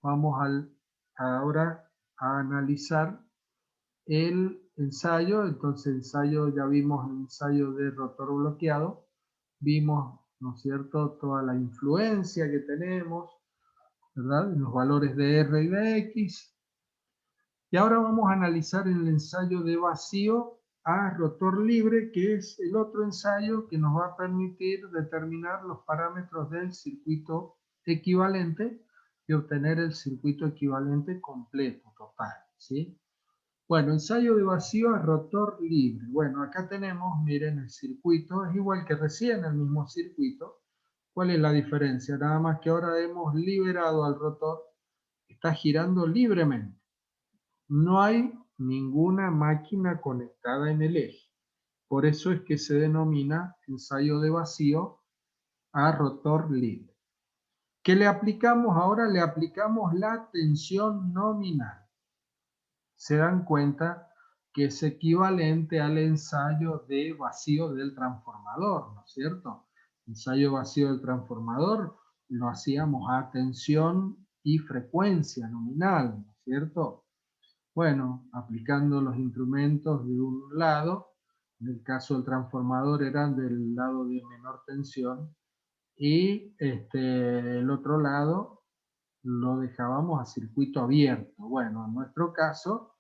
vamos ahora a analizar el ensayo. Entonces, ensayo, ya vimos el ensayo de rotor bloqueado, vimos, ¿no es cierto?, toda la influencia que tenemos, ¿verdad?, los valores de R y de X. Y ahora vamos a analizar el ensayo de vacío a rotor libre, que es el otro ensayo que nos va a permitir determinar los parámetros del circuito equivalente y obtener el circuito equivalente completo, total, ¿sí? Bueno, ensayo de vacío a rotor libre. Bueno, acá tenemos, miren, el circuito es igual que recién, el mismo circuito. ¿Cuál es la diferencia? Nada más que ahora hemos liberado al rotor, está girando libremente. No hay ninguna máquina conectada en el eje. Por eso es que se denomina ensayo de vacío a rotor libre. ¿Qué le aplicamos ahora? Le aplicamos la tensión nominal. Se dan cuenta que es equivalente al ensayo de vacío del transformador, ¿no es cierto? Ensayo vacío del transformador lo hacíamos a tensión y frecuencia nominal, ¿no es cierto? Bueno, aplicando los instrumentos de un lado, en el caso del transformador eran del lado de menor tensión, y el otro lado lo dejábamos a circuito abierto. Bueno, en nuestro caso,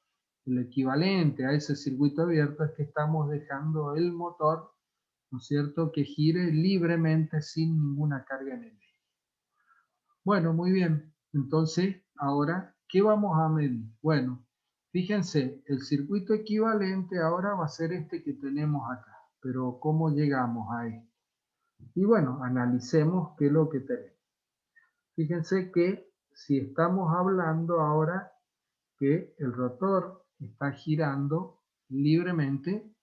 el equivalente a ese circuito abierto es que estamos dejando el motor, ¿no es cierto?, que gire libremente sin ninguna carga en el eje. Bueno, muy bien. Entonces, ahora, ¿qué vamos a medir? Bueno, fíjense, el circuito equivalente ahora va a ser este que tenemos acá. Pero, ¿cómo llegamos a esto? Y bueno, analicemos qué es lo que tenemos. Fíjense que si estamos hablando ahora que el rotor está girando libremente,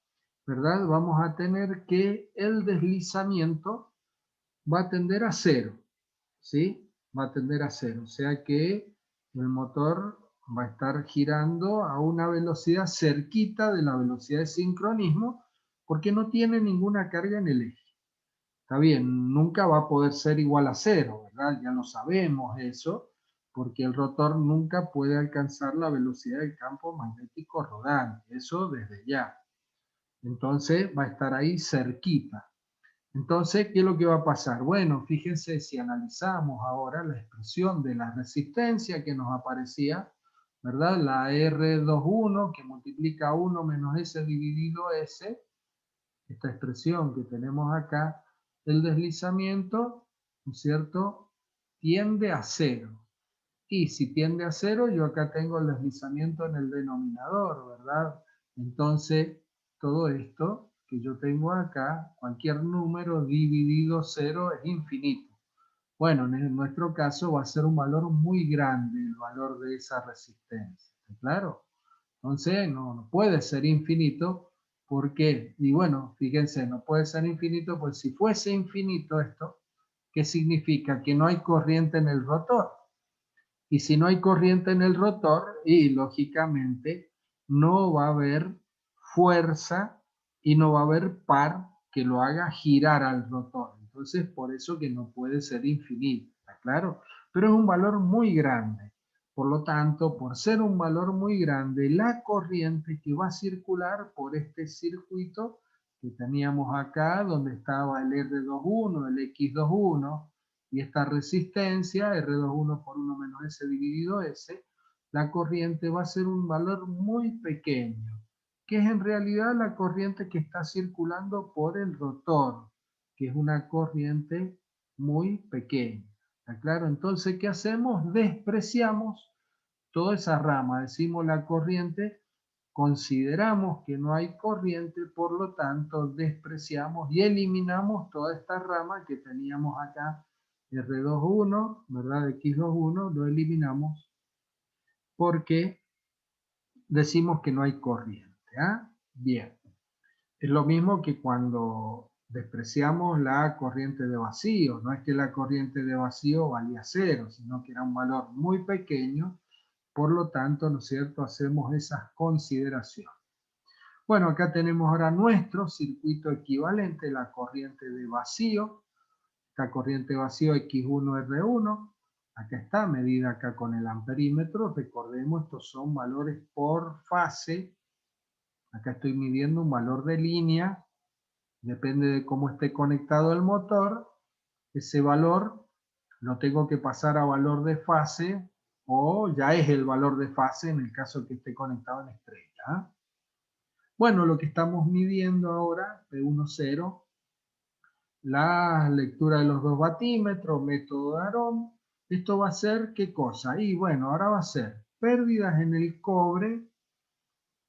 ¿verdad? Vamos a tener que el deslizamiento va a tender a cero, ¿sí? Va a tender a cero, o sea que el motor va a estar girando a una velocidad cerquita de la velocidad de sincronismo porque no tiene ninguna carga en el eje. Está bien, nunca va a poder ser igual a cero, ¿verdad? Ya lo sabemos eso, porque el rotor nunca puede alcanzar la velocidad del campo magnético rodante, eso desde ya. Entonces va a estar ahí cerquita. Entonces, ¿qué es lo que va a pasar? Bueno, fíjense si analizamos ahora la expresión de la resistencia que nos aparecía, ¿verdad? La R21 que multiplica 1 menos S dividido S, esta expresión que tenemos acá, el deslizamiento, ¿no es cierto?, tiende a cero. Y si tiende a cero, yo acá tengo el deslizamiento en el denominador, ¿verdad? Entonces, todo esto que yo tengo acá, cualquier número dividido cero es infinito. Bueno, en nuestro caso va a ser un valor muy grande el valor de esa resistencia, ¿está claro? Entonces, no puede ser infinito. ¿Por qué? Y bueno, fíjense, no puede ser infinito, pues si fuese infinito esto, ¿qué significa? Que no hay corriente en el rotor. Y si no hay corriente en el rotor, y lógicamente no va a haber fuerza y no va a haber par que lo haga girar al rotor. Entonces, por eso que no puede ser infinito, ¿está claro? Pero es un valor muy grande. Por lo tanto, por ser un valor muy grande, la corriente que va a circular por este circuito que teníamos acá, donde estaba el R21, el X21, y esta resistencia, R21 por 1 menos S dividido S, la corriente va a ser un valor muy pequeño, que es en realidad la corriente que está circulando por el rotor, que es una corriente muy pequeña. ¿Está claro? Entonces, ¿qué hacemos? Despreciamos toda esa rama, decimos la corriente, consideramos que no hay corriente, por lo tanto despreciamos y eliminamos toda esta rama que teníamos acá, R21, ¿verdad? X21, lo eliminamos porque decimos que no hay corriente. ¿Ah? Bien, es lo mismo que cuando despreciamos la corriente de vacío, no es que la corriente de vacío valía cero, sino que era un valor muy pequeño. Por lo tanto, ¿no es cierto?, hacemos esas consideraciones. Bueno, acá tenemos ahora nuestro circuito equivalente, la corriente de vacío. Esta corriente de vacío X1R1. Acá está, medida acá con el amperímetro. Recordemos, estos son valores por fase. Acá estoy midiendo un valor de línea. Depende de cómo esté conectado el motor. Ese valor lo tengo que pasar a valor de fase, o ya es el valor de fase en el caso que esté conectado en estrella. Bueno, lo que estamos midiendo ahora, P10, la lectura de los dos batímetros, método de Aarón. Esto va a ser, ¿qué cosa? Y bueno, ahora va a ser pérdidas en el cobre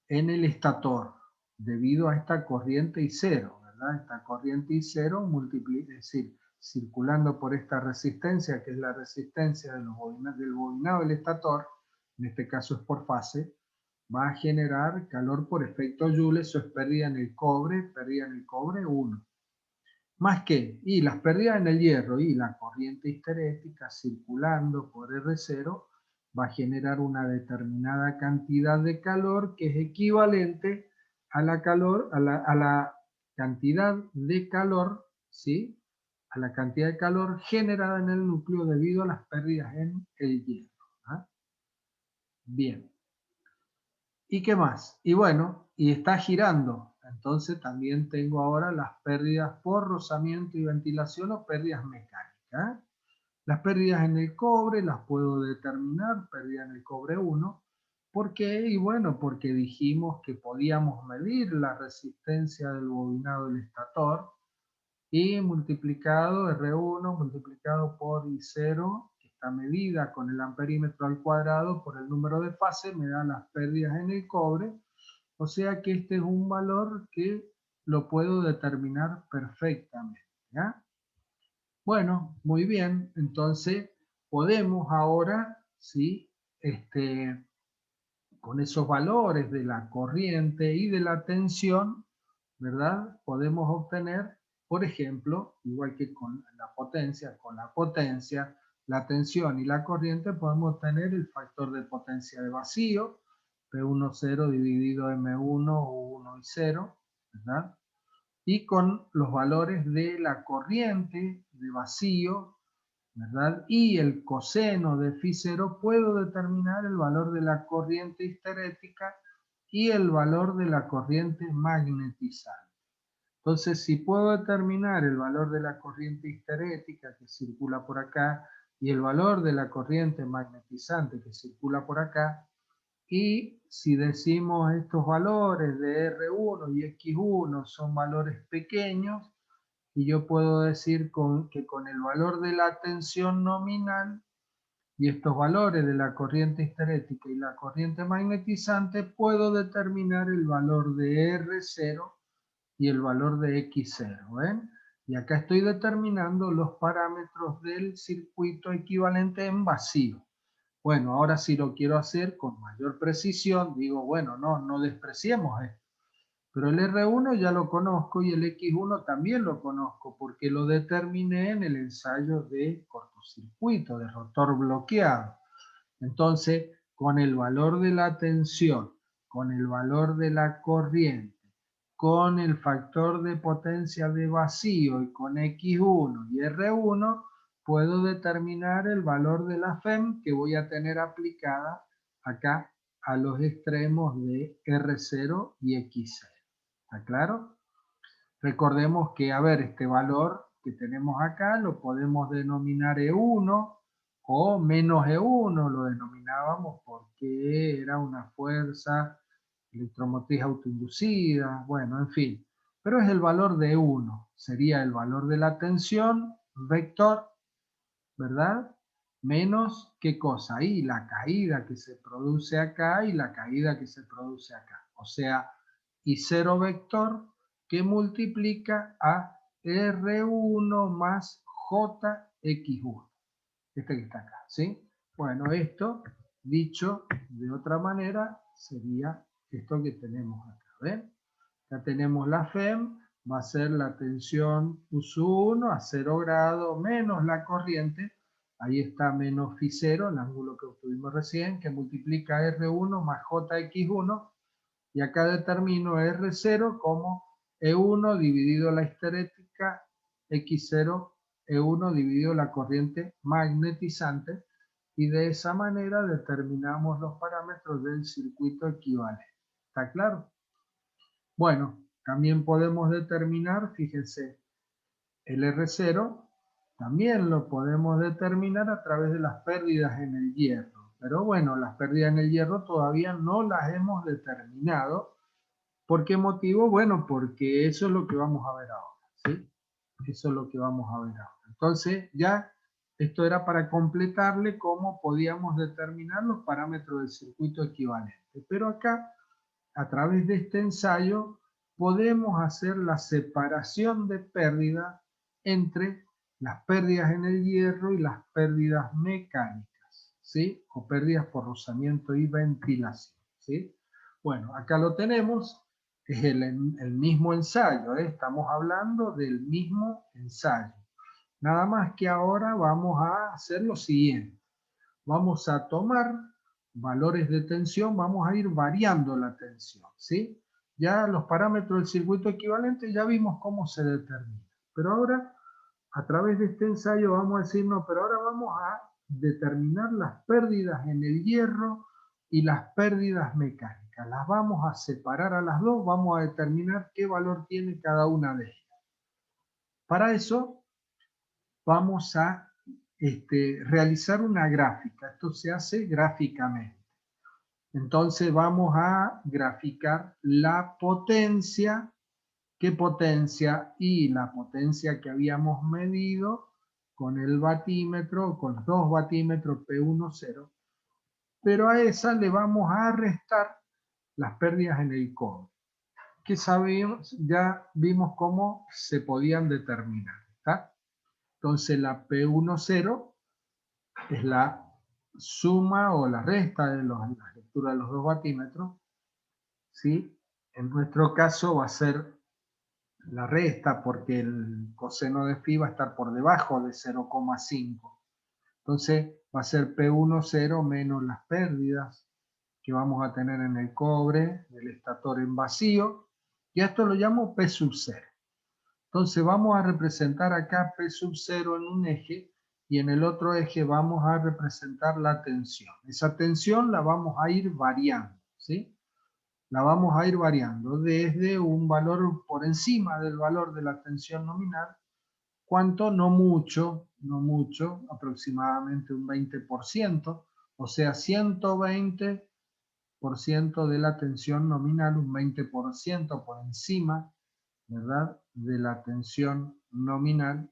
en el estator, debido a esta corriente I0, ¿verdad? Esta corriente I0 multiplica, es decir, circulando por esta resistencia, que es la resistencia del bobinado del estator, en este caso es por fase, va a generar calor por efecto Joule. Eso es pérdida en el cobre 1. Más que, y las pérdidas en el hierro y la corriente histerética circulando por R0 va a generar una determinada cantidad de calor que es equivalente a la cantidad de calor, ¿sí? A la cantidad de calor generada en el núcleo debido a las pérdidas en el hierro. ¿Ah? Bien. ¿Y qué más? Y bueno, y está girando. Entonces también tengo ahora las pérdidas por rozamiento y ventilación o pérdidas mecánicas. Las pérdidas en el cobre las puedo determinar, pérdida en el cobre 1. ¿Por qué? Y bueno, porque dijimos que podíamos medir la resistencia del bobinado del estator y multiplicado R1 multiplicado por I0, que está medida con el amperímetro al cuadrado por el número de fase, me da las pérdidas en el cobre. O sea que este es un valor que lo puedo determinar perfectamente. ¿Ya? Bueno, muy bien. Entonces podemos ahora, ¿sí? Con esos valores de la corriente y de la tensión, ¿verdad? Podemos obtener, por ejemplo, igual que con la potencia, la tensión y la corriente, podemos obtener el factor de potencia de vacío, P10 dividido M1 o 1 y 0, ¿verdad? Y con los valores de la corriente de vacío, ¿verdad? Y el coseno de φ0 puedo determinar el valor de la corriente histerética y el valor de la corriente magnetizante. Entonces, si puedo determinar el valor de la corriente histerética que circula por acá y el valor de la corriente magnetizante que circula por acá, y si decimos estos valores de R1 y X1 son valores pequeños, y yo puedo decir que con el valor de la tensión nominal y estos valores de la corriente histerética y la corriente magnetizante puedo determinar el valor de R0 y el valor de X0. ¿Ven? Y acá estoy determinando los parámetros del circuito equivalente en vacío. Bueno, ahora si lo quiero hacer con mayor precisión, digo, bueno, no despreciemos esto. Pero el R1 ya lo conozco y el X1 también lo conozco porque lo determiné en el ensayo de cortocircuito, de rotor bloqueado. Entonces, con el valor de la tensión, con el valor de la corriente, con el factor de potencia de vacío y con X1 y R1, puedo determinar el valor de la FEM que voy a tener aplicada acá a los extremos de R0 y X0. ¿Está claro? Recordemos que, a ver, este valor que tenemos acá lo podemos denominar E1 o menos E1, lo denominábamos porque era una fuerza electromotriz autoinducida, bueno, en fin. Pero es el valor de E1, sería el valor de la tensión, vector, ¿verdad? Menos, ¿qué cosa? Ahí la caída que se produce acá y la caída que se produce acá. O sea, I0 vector que multiplica a R1 más JX1. Este que está acá, ¿sí? Bueno, esto, dicho de otra manera, sería esto que tenemos acá, ¿ven? Ya tenemos la FEM, va a ser la tensión Q1 a 0 grados menos la corriente, ahí está menos φ0, el ángulo que obtuvimos recién, que multiplica R1 más JX1, y acá determino R0 como E1 dividido la histerética, X0 E1 dividido la corriente magnetizante, y de esa manera determinamos los parámetros del circuito equivalente. ¿Está claro? Bueno, también podemos determinar, fíjense, el R0 también lo podemos determinar a través de las pérdidas en el hierro. Pero bueno, las pérdidas en el hierro todavía no las hemos determinado. ¿Por qué motivo? Bueno, porque eso es lo que vamos a ver ahora, ¿sí? Eso es lo que vamos a ver ahora. Entonces, ya esto era para completarle cómo podíamos determinar los parámetros del circuito equivalente. Pero acá, a través de este ensayo, podemos hacer la separación de pérdida entre las pérdidas en el hierro y las pérdidas mecánicas, ¿sí? O pérdidas por rozamiento y ventilación, ¿sí? Bueno, acá lo tenemos, es el mismo ensayo, ¿eh? Estamos hablando del mismo ensayo. Nada más que ahora vamos a hacer lo siguiente. Vamos a tomar valores de tensión, vamos a ir variando la tensión, ¿sí? Ya los parámetros del circuito equivalente ya vimos cómo se determina. Pero ahora, a través de este ensayo vamos a decir, no, pero ahora vamos a determinar las pérdidas en el hierro y las pérdidas mecánicas. Las vamos a separar a las dos, vamos a determinar qué valor tiene cada una de ellas. Para eso vamos a realizar una gráfica. Esto se hace gráficamente. Entonces vamos a graficar la potencia. ¿Qué potencia? Y la potencia que habíamos medido con el batímetro, con los dos batímetros P10, pero a esa le vamos a restar las pérdidas en el cobre, que sabíamos, ya vimos cómo se podían determinar, ¿está? Entonces la P10 es la suma o la resta de la lectura de los dos batímetros, ¿sí? En nuestro caso va a ser la resta porque el coseno de phi va a estar por debajo de 0,5. Entonces va a ser P10 menos las pérdidas que vamos a tener en el cobre, del estator en vacío, y a esto lo llamo P sub 0. Entonces vamos a representar acá P sub 0 en un eje y en el otro eje vamos a representar la tensión. Esa tensión la vamos a ir variando, ¿sí? La vamos a ir variando desde un valor por encima del valor de la tensión nominal, ¿cuánto? No mucho, aproximadamente un 20%, o sea, 120% de la tensión nominal, un 20% por encima, ¿verdad?, de la tensión nominal.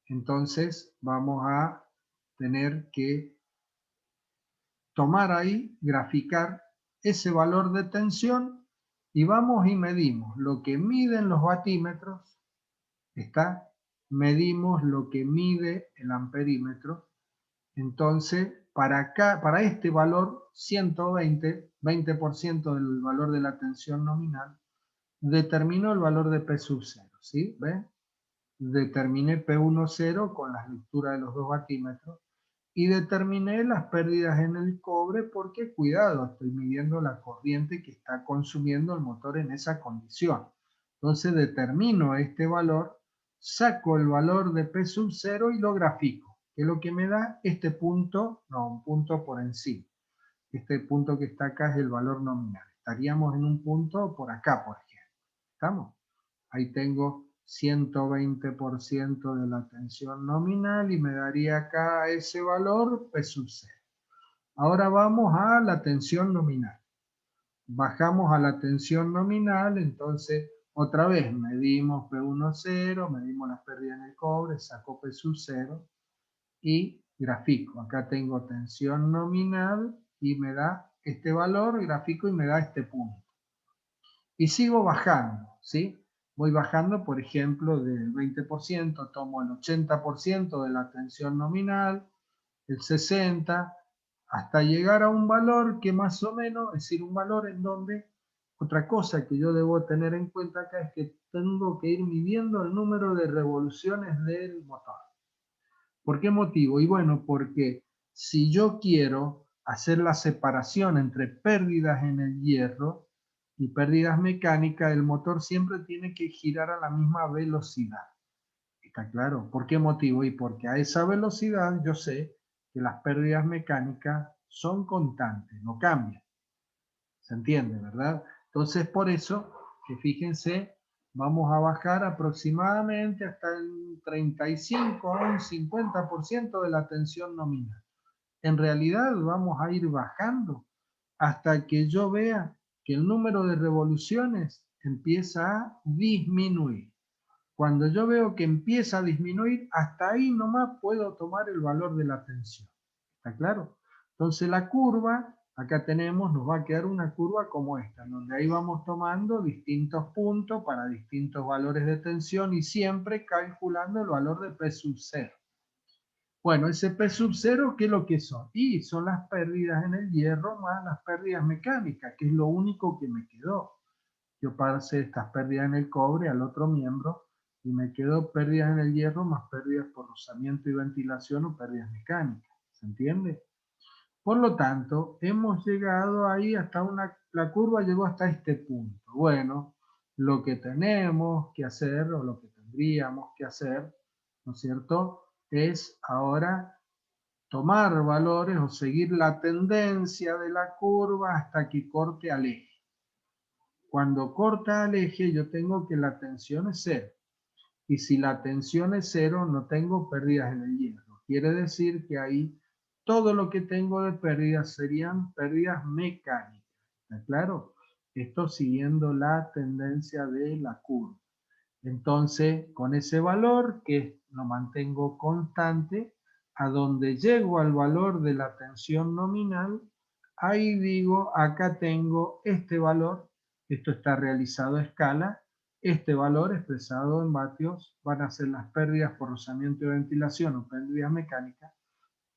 Entonces vamos a tener que tomar ahí, graficar ese valor de tensión y vamos y medimos lo que miden los batímetros, ¿está? Medimos lo que mide el amperímetro. Entonces, para acá, para este valor 120, 20% del valor de la tensión nominal, determinó el valor de P sub 0, ¿sí? ¿Ven? Determiné P10 con las lecturas de los dos batímetros y determiné las pérdidas en el cobre porque, cuidado, estoy midiendo la corriente que está consumiendo el motor en esa condición. Entonces determino este valor, saco el valor de P sub 0 y lo grafico, que es lo que me da este punto, no, un punto por encima. Este punto que está acá es el valor nominal. Estaríamos en un punto por acá, por ejemplo. ¿Estamos? Ahí tengo 120% de la tensión nominal y me daría acá ese valor P sub 0. Ahora vamos a la tensión nominal. Bajamos a la tensión nominal, entonces otra vez medimos P10, medimos las pérdidas en el cobre, saco P sub 0 y grafico. Acá tengo tensión nominal y me da este valor, grafico y me da este punto. Y sigo bajando, ¿sí? Voy bajando, por ejemplo, del 20%, tomo el 80% de la tensión nominal, el 60%, hasta llegar a un valor que más o menos, es decir, un valor en donde, otra cosa que yo debo tener en cuenta acá es que tengo que ir midiendo el número de revoluciones del motor. ¿Por qué motivo? Y bueno, porque si yo quiero hacer la separación entre pérdidas en el hierro y pérdidas mecánicas, el motor siempre tiene que girar a la misma velocidad. ¿Está claro? ¿Por qué motivo? Y porque a esa velocidad yo sé que las pérdidas mecánicas son constantes, no cambian. ¿Se entiende, verdad? Entonces, por eso, que fíjense, vamos a bajar aproximadamente hasta el 35 o un 50% de la tensión nominal. En realidad vamos a ir bajando hasta que yo vea que el número de revoluciones empieza a disminuir. Cuando yo veo que empieza a disminuir, hasta ahí nomás puedo tomar el valor de la tensión. ¿Está claro? Entonces la curva, acá tenemos, nos va a quedar una curva como esta, donde ahí vamos tomando distintos puntos para distintos valores de tensión y siempre calculando el valor de P sub 0. Bueno, ese P sub 0, ¿qué es lo que son? Y son las pérdidas en el hierro más las pérdidas mecánicas, que es lo único que me quedó. Yo pasé estas pérdidas en el cobre al otro miembro y me quedó pérdidas en el hierro más pérdidas por rozamiento y ventilación o pérdidas mecánicas. ¿Se entiende? Por lo tanto, hemos llegado ahí hasta la curva llegó hasta este punto. Bueno, lo que tenemos que hacer o lo que tendríamos que hacer, ¿no es cierto?, es ahora tomar valores o seguir la tendencia de la curva hasta que corte al eje. Cuando corta al eje, yo tengo que la tensión es 0. Y si la tensión es 0, no tengo pérdidas en el hierro. Quiere decir que ahí todo lo que tengo de pérdidas serían pérdidas mecánicas. ¿Está claro? Esto siguiendo la tendencia de la curva. Entonces, con ese valor, que lo mantengo constante, a donde llego al valor de la tensión nominal, ahí digo, acá tengo este valor, esto está realizado a escala, este valor expresado en vatios van a ser las pérdidas por rozamiento y ventilación o pérdidas mecánicas,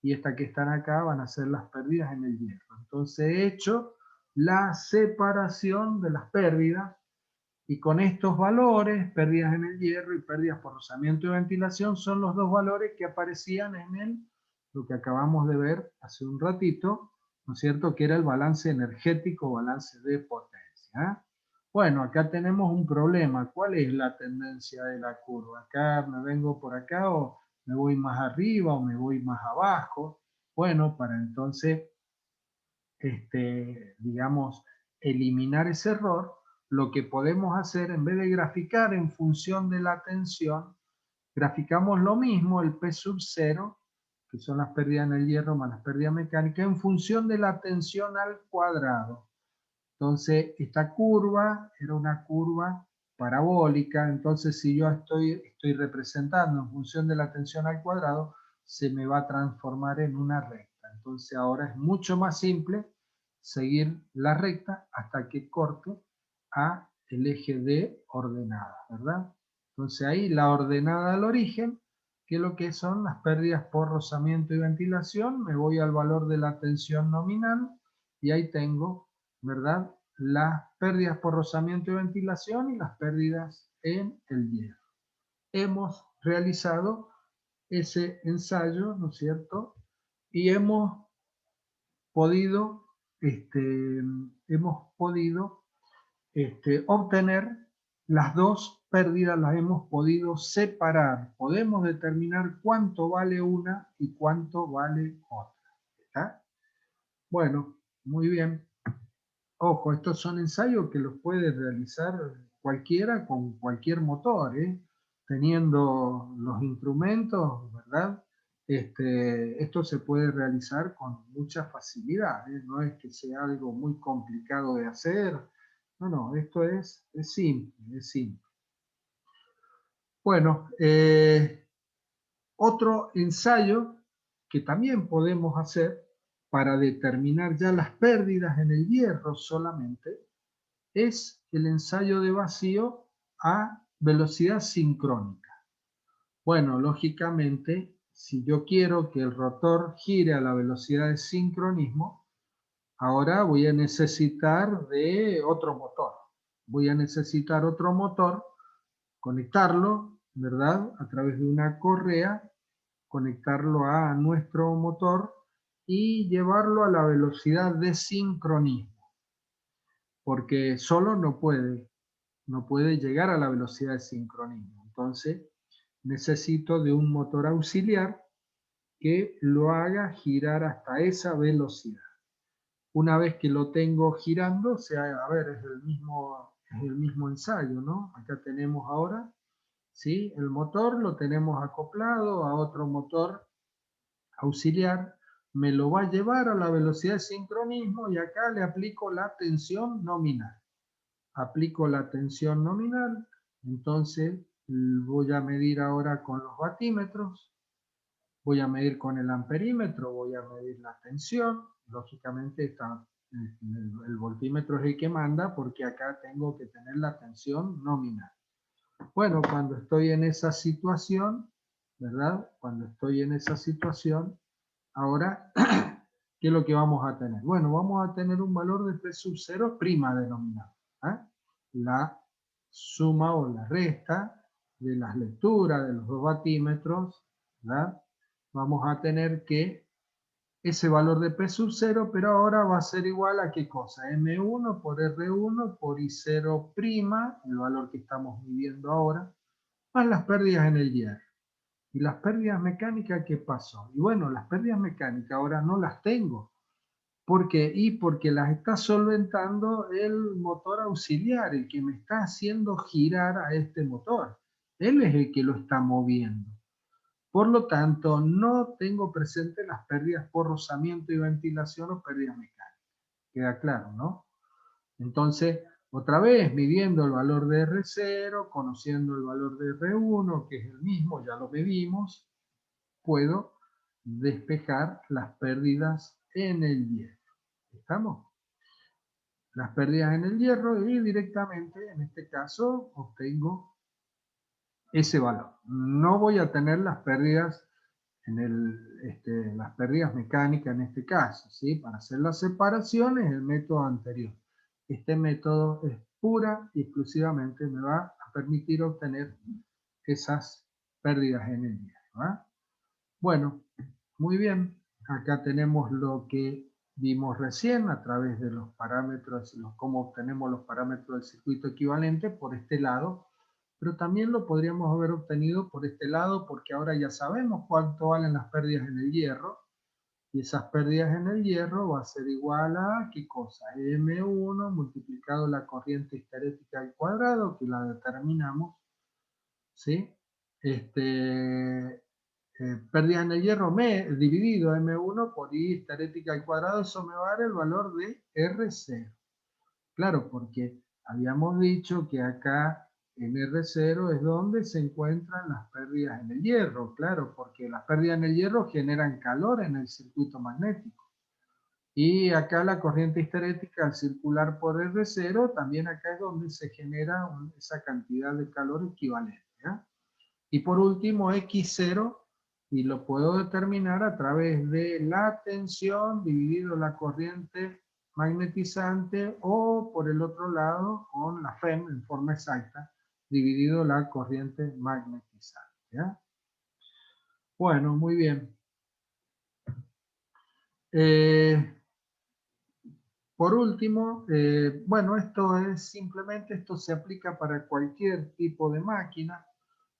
y estas que están acá van a ser las pérdidas en el hierro. Entonces he hecho la separación de las pérdidas, y con estos valores, pérdidas en el hierro y pérdidas por rozamiento y ventilación, son los dos valores que aparecían en lo que acabamos de ver hace un ratito, ¿no es cierto?, que era el balance energético, balance de potencia. Bueno, acá tenemos un problema. ¿Cuál es la tendencia de la curva? ¿Acá me vengo por acá o me voy más arriba o me voy más abajo? Bueno, para entonces, digamos, eliminar ese error, lo que podemos hacer, en vez de graficar en función de la tensión, graficamos lo mismo, el P sub 0, que son las pérdidas en el hierro más las pérdidas mecánicas, en función de la tensión al cuadrado. Entonces, esta curva era una curva parabólica, entonces si yo estoy representando en función de la tensión al cuadrado, se me va a transformar en una recta. Entonces ahora es mucho más simple seguir la recta hasta que corte a el eje de ordenada, ¿verdad? Entonces ahí la ordenada al origen, que es lo que son las pérdidas por rozamiento y ventilación, me voy al valor de la tensión nominal y ahí tengo, ¿verdad?, las pérdidas por rozamiento y ventilación y las pérdidas en el hierro. Hemos realizado ese ensayo, ¿no es cierto? Y hemos podido obtener las dos pérdidas, las hemos podido separar. Podemos determinar cuánto vale una y cuánto vale otra. ¿Está? Bueno, muy bien. Ojo, estos son ensayos que los puede realizar cualquiera con cualquier motor, teniendo los instrumentos, ¿verdad? Esto se puede realizar con mucha facilidad, no es que sea algo muy complicado de hacer, no, esto es simple, es simple. Bueno, otro ensayo que también podemos hacer para determinar ya las pérdidas en el hierro solamente es el ensayo de vacío a velocidad sincrónica. Bueno, lógicamente, si yo quiero que el rotor gire a la velocidad de sincronismo, ahora voy a necesitar de otro motor. Voy a necesitar otro motor, conectarlo, ¿verdad?, a través de una correa, conectarlo a nuestro motor y llevarlo a la velocidad de sincronismo. Porque solo no puede llegar a la velocidad de sincronismo. Entonces, necesito de un motor auxiliar que lo haga girar hasta esa velocidad. Una vez que lo tengo girando, a ver, es el mismo ensayo, ¿no? Acá tenemos ahora, ¿sí? El motor lo tenemos acoplado a otro motor auxiliar, me lo va a llevar a la velocidad de sincronismo y acá le aplico la tensión nominal. Aplico la tensión nominal, entonces voy a medir ahora con los batímetros, voy a medir con el amperímetro, voy a medir la tensión, lógicamente el voltímetro es el que manda porque acá tengo que tener la tensión nominal. Bueno, cuando estoy en esa situación, ¿verdad? Cuando estoy en esa situación, ahora, ¿qué es lo que vamos a tener? Bueno, vamos a tener un valor de P sub 0 prima denominado. ¿Eh? La suma o la resta de las lecturas de los dos batímetros, ¿verdad? Vamos a tener que ese valor de P sub 0, pero ahora va a ser igual a qué cosa? M1 por R1 por I0 prima, el valor que estamos midiendo ahora, más las pérdidas en el hierro. ¿Y las pérdidas mecánicas qué pasó? Y bueno, las pérdidas mecánicas ahora no las tengo. ¿Por qué? Y porque las está solventando el motor auxiliar, el que me está haciendo girar a este motor. Él es el que lo está moviendo. Por lo tanto, no tengo presente las pérdidas por rozamiento y ventilación o pérdidas mecánicas. Queda claro, ¿no? Entonces, otra vez, midiendo el valor de R0, conociendo el valor de R1, que es el mismo, ya lo medimos, puedo despejar las pérdidas en el hierro. ¿Estamos? Las pérdidas en el hierro y directamente, en este caso, obtengo ese valor. No voy a tener las pérdidas las pérdidas mecánicas en este caso, ¿sí? Para hacer las separaciones, el método anterior. Este método es pura y exclusivamente me va a permitir obtener esas pérdidas en el hierro. ¿Eh? Bueno, muy bien. Acá tenemos lo que vimos recién a través de los parámetros, cómo obtenemos los parámetros del circuito equivalente por este lado, pero también lo podríamos haber obtenido por este lado porque ahora ya sabemos cuánto valen las pérdidas en el hierro y esas pérdidas en el hierro va a ser igual a, ¿qué cosa? M1 multiplicado la corriente histerética al cuadrado, que la determinamos, ¿sí? Pérdida en el hierro dividido M1 por I histerética al cuadrado, eso me va a dar el valor de R0. Claro, porque habíamos dicho que acá en R0 es donde se encuentran las pérdidas en el hierro, claro, porque las pérdidas en el hierro generan calor en el circuito magnético. Y acá la corriente histerética al circular por R0, también acá es donde se genera esa cantidad de calor equivalente. ¿Ya? Y por último, X0, y lo puedo determinar a través de la tensión dividido la corriente magnetizante o por el otro lado con la FEM en forma exacta dividido la corriente magnetizante. ¿Ya? Bueno, muy bien. Por último, bueno, esto se aplica para cualquier tipo de máquina.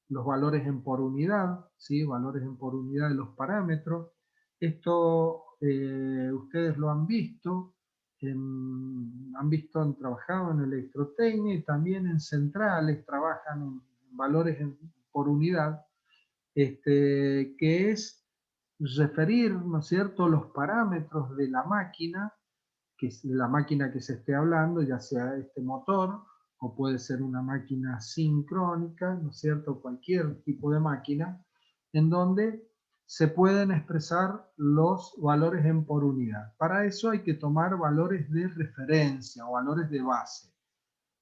Los valores en por unidad, ¿sí? Valores en por unidad de los parámetros. Esto ustedes lo han visto, han trabajado en electrotecnia y también en centrales trabajan en valores por unidad, que es referir, ¿no es cierto?, los parámetros de la máquina, que es la máquina que se esté hablando, ya sea este motor, o puede ser una máquina sincrónica, ¿no es cierto? Cualquier tipo de máquina, en donde se pueden expresar los valores en por unidad. Para eso hay que tomar valores de referencia o valores de base.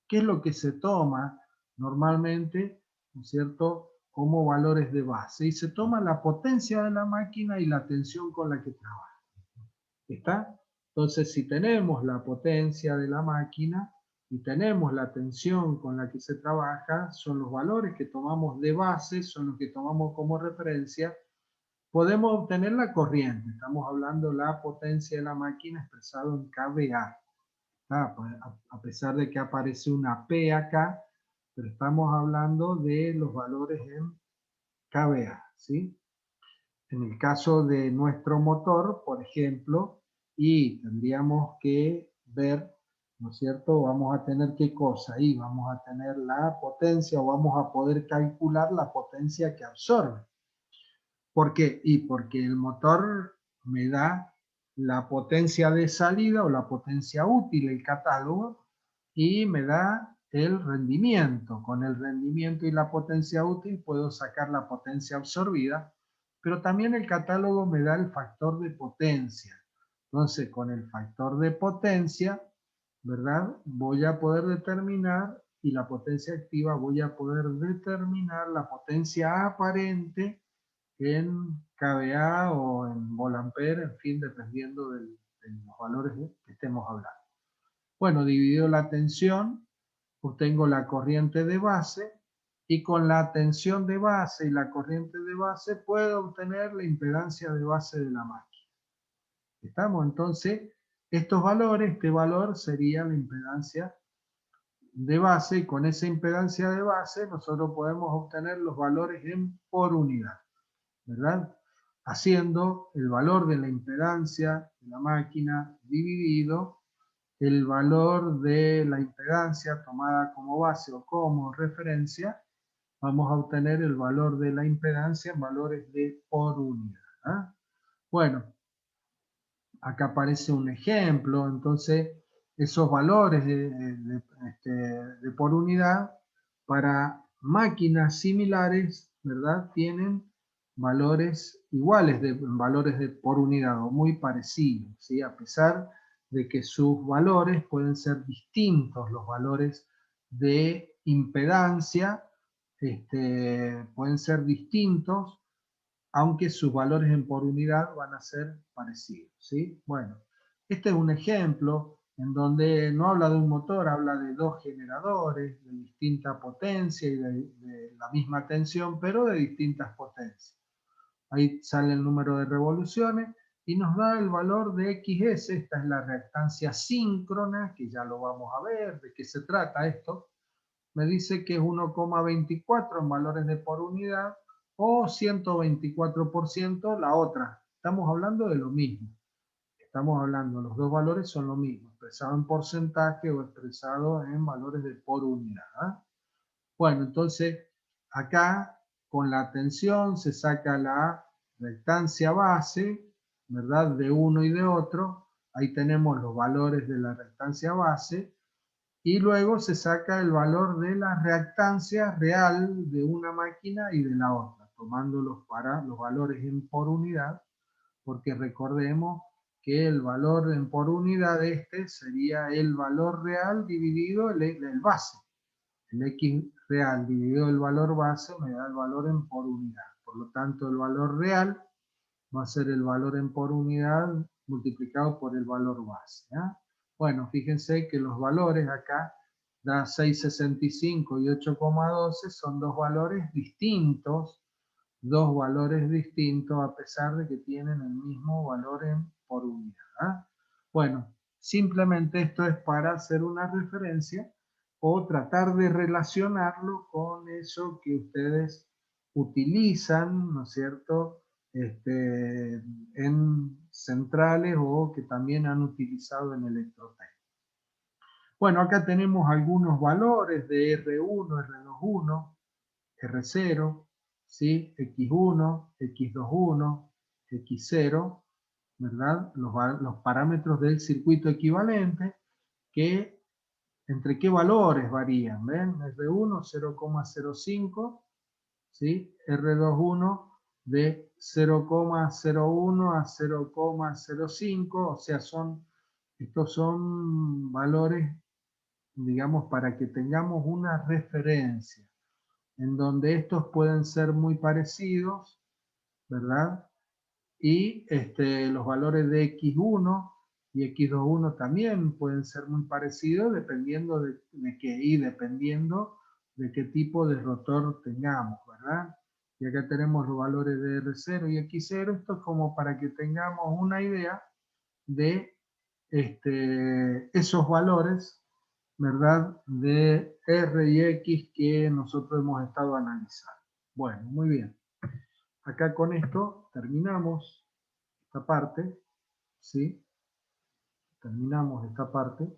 ¿Qué es lo que se toma normalmente, ¿no es cierto?, como valores de base? Y se toma la potencia de la máquina y la tensión con la que trabaja. ¿Está? Entonces, si tenemos la potencia de la máquina y tenemos la tensión con la que se trabaja, son los valores que tomamos de base, son los que tomamos como referencia, podemos obtener la corriente. Estamos hablando de la potencia de la máquina expresado en kVA. Pues, a pesar de que aparece una P acá, pero estamos hablando de los valores en kVA, ¿sí? En el caso de nuestro motor, por ejemplo, y tendríamos que ver, ¿no es cierto? Vamos a tener qué cosa ahí, vamos a tener la potencia o vamos a poder calcular la potencia que absorbe. ¿Por qué? Y porque el motor me da la potencia de salida o la potencia útil, el catálogo, y me da el rendimiento. Con el rendimiento y la potencia útil puedo sacar la potencia absorbida, pero también el catálogo me da el factor de potencia. Entonces, con el factor de potencia, ¿verdad? Voy a poder determinar, y la potencia activa, voy a poder determinar la potencia aparente en kVA o en volampere, en fin, dependiendo de los valores que estemos hablando. Bueno, dividido la tensión, obtengo la corriente de base, y con la tensión de base y la corriente de base puedo obtener la impedancia de base de la máquina. ¿Estamos? Entonces, estos valores, este valor sería la impedancia de base, y con esa impedancia de base nosotros podemos obtener los valores por unidad, ¿verdad? Haciendo el valor de la impedancia de la máquina dividido el valor de la impedancia tomada como base o como referencia, vamos a obtener el valor de la impedancia en valores de por unidad. ¿Ah? Bueno, acá aparece un ejemplo, entonces esos valores de por unidad para máquinas similares, ¿verdad? Tienen valores iguales, valores de por unidad o muy parecidos, ¿sí? A pesar de que sus valores pueden ser distintos, los valores de impedancia pueden ser distintos, aunque sus valores en por unidad van a ser parecidos, ¿sí? Bueno, este es un ejemplo en donde no habla de un motor, habla de dos generadores de distinta potencia y de la misma tensión, pero de distintas potencias. Ahí sale el número de revoluciones y nos da el valor de XS. Esta es la reactancia síncrona, que ya lo vamos a ver, de qué se trata esto. Me dice que es 1,24 en valores de por unidad o 124% la otra. Estamos hablando de lo mismo. Estamos hablando, los dos valores son lo mismo, expresado en porcentaje o expresado en valores de por unidad. ¿Eh? Bueno, entonces acá con la tensión se saca la reactancia base, ¿verdad? De uno y de otro. Ahí tenemos los valores de la reactancia base. Y luego se saca el valor de la reactancia real de una máquina y de la otra, tomándolos para los valores en por unidad, porque recordemos que el valor en por unidad sería el valor real dividido el base. El X real dividido el valor base me da el valor en por unidad. Por lo tanto, el valor real va a ser el valor en por unidad multiplicado por el valor base. ¿Ya? Bueno, fíjense que los valores acá da 6,65 y 8,12 son dos valores distintos a pesar de que tienen el mismo valor en por unidad. ¿Ah? Bueno, simplemente esto es para hacer una referencia o tratar de relacionarlo con eso que ustedes utilizan, ¿no es cierto?, en centrales o que también han utilizado en electrotécnica. Bueno, acá tenemos algunos valores de R1, R21, R0, ¿sí? X1, X21, X0, ¿verdad? Los parámetros del circuito equivalente, que entre qué valores varían, ¿ven? R1, 0,05, ¿sí? R21 de 0,01 a 0,05, o sea, estos son valores, digamos, para que tengamos una referencia, en donde estos pueden ser muy parecidos, ¿verdad? Y los valores de X1 y X21 también pueden ser muy parecidos dependiendo de qué, y dependiendo de qué tipo de rotor tengamos, ¿verdad? Y acá tenemos los valores de R0 y X0. Esto es como para que tengamos una idea de esos valores, ¿verdad? De R y X que nosotros hemos estado analizando. Bueno, muy bien. acá con esto terminamos esta parte, ¿sí? Terminamos esta parte.